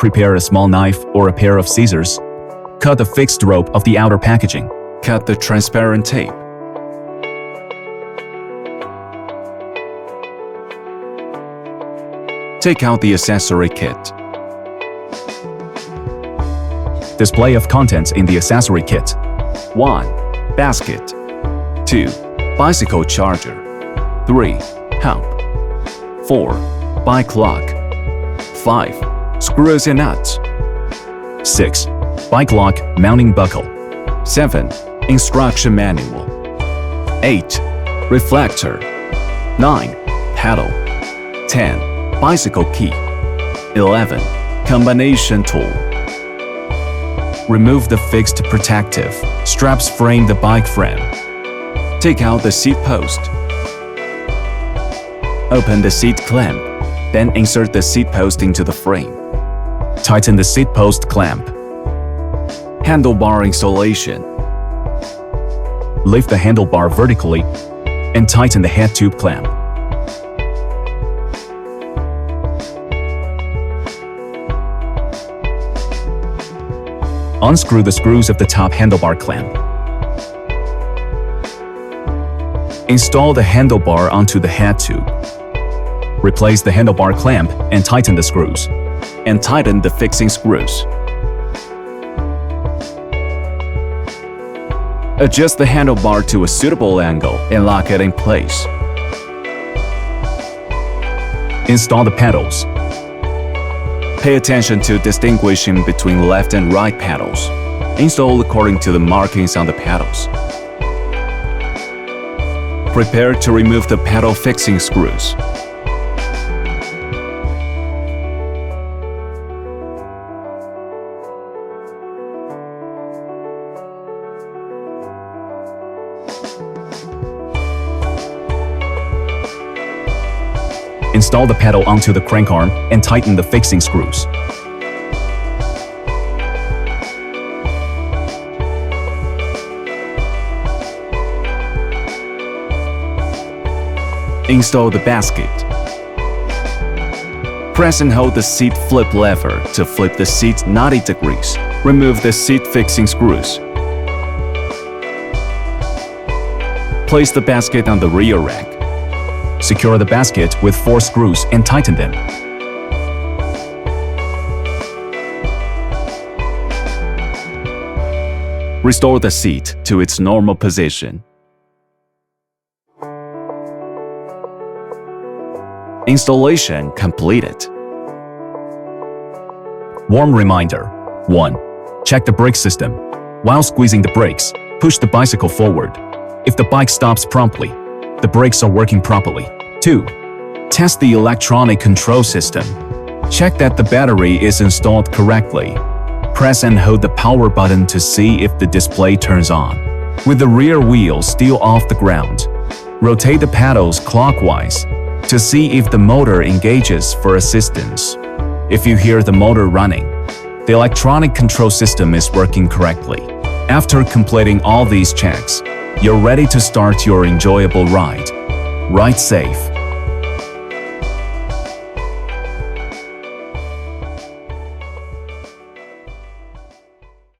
Prepare a small knife or a pair of scissors. Cut the fixed rope of the outer packaging. Cut the transparent tape. Take out the accessory kit. Display of contents in the accessory kit. 1. Basket. 2. Bicycle charger. 3. Pump. 4. Bike lock. 5. Screws and nuts. 6. Bike lock mounting buckle. 7. Instruction manual. 8. Reflector. 9. Pedal. 10. Bicycle key. 11. Combination tool. Remove the fixed protective straps frame the bike frame. Take out the seat post. Open the seat clamp, then insert the seat post into the frame. Tighten the seat post clamp. Handlebar installation. Lift the handlebar vertically and tighten the head tube clamp. Unscrew the screws of the top handlebar clamp. Install the handlebar onto the head tube. Replace the handlebar clamp and tighten the screws. And tighten the fixing screws. Adjust the handlebar to a suitable angle and lock it in place. Install the pedals. Pay attention to distinguishing between left and right pedals. Install according to the markings on the pedals. Prepare to remove the pedal fixing screws. Install the pedal onto the crank arm and tighten the fixing screws. Install the basket. Press and hold the seat flip lever to flip the seat 90 degrees. Remove the seat fixing screws. Place the basket on the rear rack. Secure the basket with 4 screws and tighten them. Restore the seat to its normal position. Installation completed. Warm reminder. 1. Check the brake system. While squeezing the brakes, push the bicycle forward. If the bike stops promptly, the brakes are working properly. 2. Test the electronic control system. Check that the battery is installed correctly. Press and hold the power button to see if the display turns on. With the rear wheel still off the ground, rotate the pedals clockwise to see if the motor engages for assistance. If you hear the motor running, the electronic control system is working correctly. After completing all these checks, you're ready to start your enjoyable ride. Ride safe.